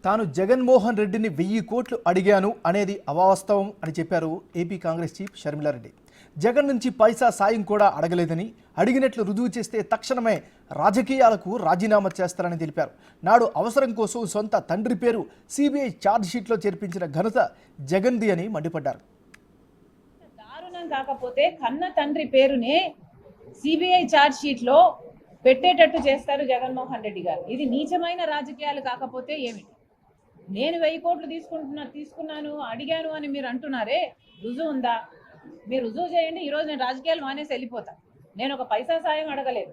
తాను జగన్మోహన్ రెడ్డిని 1000 కోట్లు అడిగాను అనేది అవాస్తవం అని చెప్పారు ఏపీ కాంగ్రెస్ చీఫ్ షర్మిలారెడ్డి. జగన్ నుంచి పైసా సాయం కూడా అడగలేదని, అడిగినట్లు రుజువు చేస్తే తక్షణమే రాజకీయాలకు రాజీనామా చేస్తారని తెలిపారు. నాడు అవసరం కోసం సొంత తండ్రి పేరు సిబిఐ ఛార్జ్షీట్లో చేర్పించిన ఘనత జగన్ది అని మండిపడ్డారు. దారుణం కాకపోతే కన్న తండ్రి పేరునే సిబిఐ ఛార్జ్షీట్లో పెట్టేటట్టు చేస్తారు జగన్మోహన్ రెడ్డి గారు. ఇది నీచమైన రాజకీయాలు కాకపోతే ఏమిటి? నేను 1000 కోట్లు తీసుకున్నాను అడిగాను అని మీరు అంటున్నారే, రుజువు ఉందా? మీరు రుజువు చేయండి. ఈరోజు నేను రాజకీయాలు మానేసి వెళ్ళిపోతా. నేను ఒక పైసా సాయం అడగలేదు.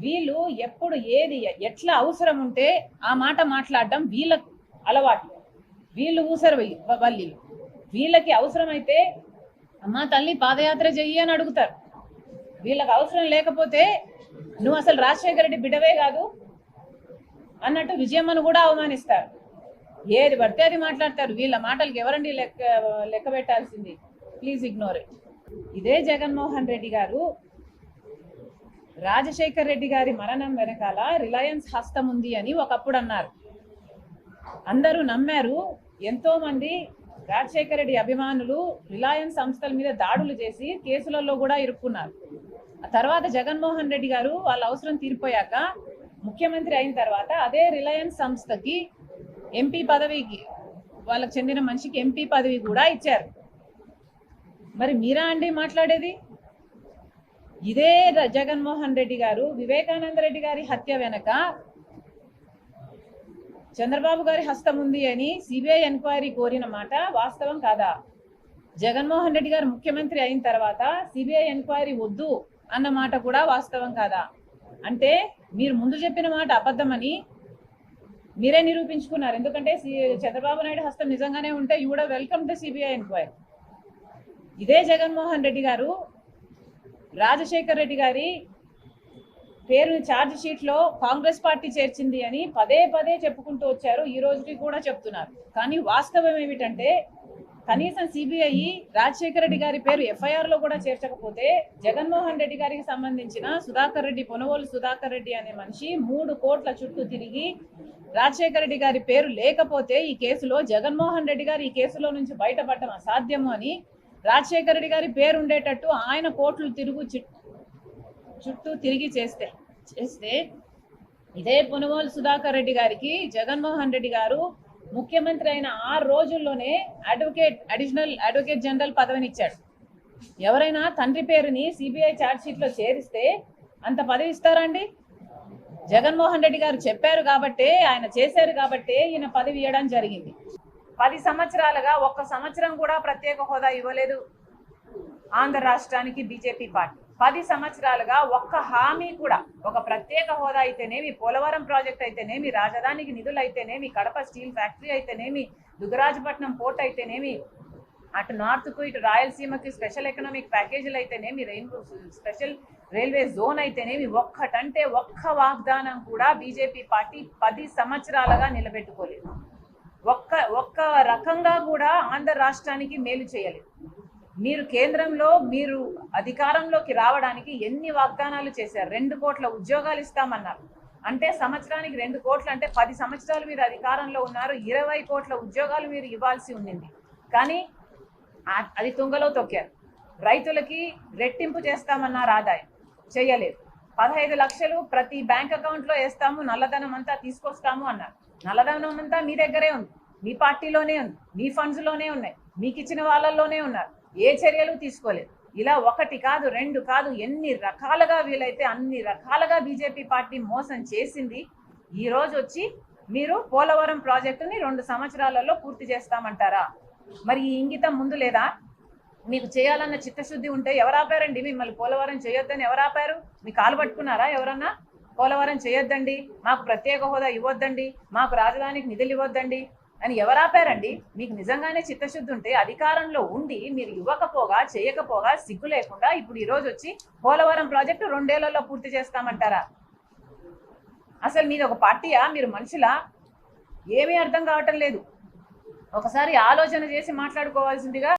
వీళ్ళు ఎప్పుడు ఏది ఎట్లా అవసరం ఉంటే ఆ మాట మాట్లాడడం వీళ్ళకు అలవాటు. వీళ్ళు ఊసరు వల్లి. వీళ్ళకి అవసరమైతే అమ్మా తల్లి పాదయాత్ర చెయ్యి అని అడుగుతారు. వీళ్ళకి అవసరం లేకపోతే నువ్వు అసలు రాజశేఖర రెడ్డి బిడ్డవే కాదు అన్నట్టు విజయమ్మను కూడా అవమానిస్తారు. ఏది పడితే అది మాట్లాడతారు. వీళ్ళ మాటలకి ఎవరండి లెక్క పెట్టాల్సింది? Please ignore it. ఇదే జగన్మోహన్ రెడ్డి గారు రాజశేఖర రెడ్డి గారి మరణం వెనకాల రిలయన్స్ హస్తం ఉంది అని ఒకప్పుడు అన్నారు. అందరూ నమ్మారు. ఎంతో మంది రాజశేఖర రెడ్డి అభిమానులు రిలయన్స్ సంస్థల మీద దాడులు చేసి కేసులలో కూడా ఇరుక్కున్నారు. ఆ తర్వాత జగన్మోహన్ రెడ్డి గారు వాళ్ళ అవసరం తీరిపోయాక ముఖ్యమంత్రి అయిన తర్వాత అదే రిలయన్స్ సంస్థకి ఎంపీ పదవికి, వాళ్ళకి చెందిన మనిషికి ఎంపీ పదవి కూడా ఇచ్చారు. మరి మీరా అండి మాట్లాడేది? ఇదే జగన్మోహన్ రెడ్డి గారు వివేకానంద రెడ్డి గారి హత్య వెనక చంద్రబాబు గారి హస్తం ఉంది అని సిబిఐ ఎంక్వైరీ కోరిన మాట వాస్తవం కాదా? జగన్మోహన్ రెడ్డి గారు ముఖ్యమంత్రి అయిన తర్వాత సిబిఐ ఎంక్వైరీ వద్దు అన్న మాట కూడా వాస్తవం కాదా? అంటే మీరు ముందు చెప్పిన మాట అబద్ధమని మీరే నిరూపించుకున్నారు. ఎందుకంటే చంద్రబాబు నాయుడు హస్తం నిజంగానే ఉంటే you would welcome to CBI enquiry. ఇదే జగన్మోహన్ రెడ్డి గారు రాజశేఖర్ రెడ్డి గారి పేరుని ఛార్జ్ షీట్లో కాంగ్రెస్ పార్టీ చేర్చింది అని పదే పదే చెప్పుకుంటూ వచ్చారు. ఈ రోజుకి కూడా చెప్తున్నారు. కానీ వాస్తవం ఏమిటంటే కనీసం సిబిఐ రాజశేఖర రెడ్డి గారి పేరు ఎఫ్ఐఆర్ లో కూడా చేర్చకపోతే జగన్మోహన్ రెడ్డి గారికి సంబంధించిన సుధాకర్ రెడ్డి, పొనవోలు సుధాకర్ రెడ్డి అనే మనిషి 3 కోట్ల చుట్టూ తిరిగి రాజశేఖర రెడ్డి గారి పేరు లేకపోతే ఈ కేసులో జగన్మోహన్ రెడ్డి గారు ఈ కేసులో నుంచి బయటపడటం అసాధ్యము అని రాజశేఖర రెడ్డి గారి పేరు ఉండేటట్టు ఆయన కోట్లు చుట్టూ తిరిగి చేస్తే ఇదే పొనవోలు సుధాకర్ రెడ్డి గారికి జగన్మోహన్ రెడ్డి గారు ముఖ్యమంత్రి అయిన 6 రోజుల్లోనే అడిషనల్ అడ్వకేట్ జనరల్ పదవిని ఇచ్చాడు. ఎవరైనా తండ్రి పేరుని సిబిఐ ఛార్జ్ షీట్ లో చేరిస్తే అంత పదవి ఇస్తారండి? జగన్మోహన్ రెడ్డి గారు చెప్పారు కాబట్టే, ఆయన చేశారు కాబట్టే ఈయన పదవి ఇవ్వడం జరిగింది. 10 సంవత్సరాలుగా ఒక్క సంవత్సరం కూడా ప్రత్యేక హోదా ఇవ్వలేదు ఆంధ్ర రాష్ట్రానికి బీజేపీ పార్టీ. 10 సంవత్సరాలుగా ఒక్క హామీ కూడా, ఒక ప్రత్యేక హోదా అయితేనేమి, పోలవరం ప్రాజెక్ట్ అయితేనేమి, రాజధానికి నిధులు అయితేనేమి, కడప స్టీల్ ఫ్యాక్టరీ అయితేనేమి, దుగ్గరాజపట్నం పోర్ట్ అయితేనేమి, అటు నార్త్కు ఇటు రాయలసీమకి స్పెషల్ ఎకనామిక్ ప్యాకేజీలు అయితేనేమి, స్పెషల్ రైల్వే జోన్ అయితేనేమి, ఒక్కటంటే ఒక్క వాగ్దానం కూడా బీజేపీ పార్టీ 10 సంవత్సరాలుగా నిలబెట్టుకోలేదు. ఒక్క రకంగా కూడా ఆంధ్ర రాష్ట్రానికి మేలు చేయలేదు. మీరు కేంద్రంలో మీరు అధికారంలోకి రావడానికి ఎన్ని వాగ్దానాలు చేశారు? 2 కోట్ల ఉద్యోగాలు ఇస్తామన్నారు. అంటే సంవత్సరానికి 2 కోట్లు అంటే 10 సంవత్సరాలు మీరు అధికారంలో ఉన్నారు. 20 కోట్ల ఉద్యోగాలు మీరు ఇవ్వాల్సి ఉండింది. కానీ అది తుంగలో తొక్కారు. రైతులకి రెట్టింపు చేస్తామన్నారు, ఆదాయం చేయలేదు. 15 లక్షలు ప్రతి బ్యాంక్ అకౌంట్లో వేస్తాము, నల్లధనం అంతా తీసుకొస్తాము అన్నారు. నల్లధనం అంతా మీ దగ్గరే ఉంది, మీ పార్టీలోనే ఉంది, మీ ఫండ్స్ లోనే ఉన్నాయి, మీకు ఇచ్చిన వాళ్ళల్లోనే ఉన్నారు. ఏ చర్యలు తీసుకోలేదు. ఇలా 1 కాదు 2 కాదు, ఎన్ని రకాలుగా వీలైతే అన్ని రకాలుగా బీజేపీ పార్టీ మోసం చేసింది. ఈ రోజు వచ్చి మీరు పోలవరం ప్రాజెక్టుని 2 సంవత్సరాలలో పూర్తి చేస్తామంటారా? మరి ఈ ఇంగితం ముందు లేదా? మీకు చేయాలన్న చిత్తశుద్ధి ఉంటే ఎవరు ఆపారండి మిమ్మల్ని? పోలవరం చేయొద్దని ఎవరు ఆపారు? మీ కాలు పట్టుకున్నారా ఎవరన్నా? పోలవరం చేయొద్దండి, మాకు ప్రత్యేక హోదా ఇవ్వద్దండి, మాకు రాజధానికి నిధులు ఇవ్వద్దండి అని ఎవరు ఆపారండి? మీకు నిజంగానే చిత్తశుద్ధి ఉంటే అధికారంలో ఉండి మీరు ఇవ్వకపోగా చేయకపోగా సిగ్గు లేకుండా ఇప్పుడు ఈ రోజు వచ్చి పోలవరం ప్రాజెక్టు 2 ఏళ్లలో పూర్తి చేస్తామంటారా? అసలు మీది ఒక పార్టీయా? మీరు మనుషులా? ఏమీ అర్థం కావటం లేదు. ఒకసారి ఆలోచన చేసి మాట్లాడుకోవాల్సిందిగా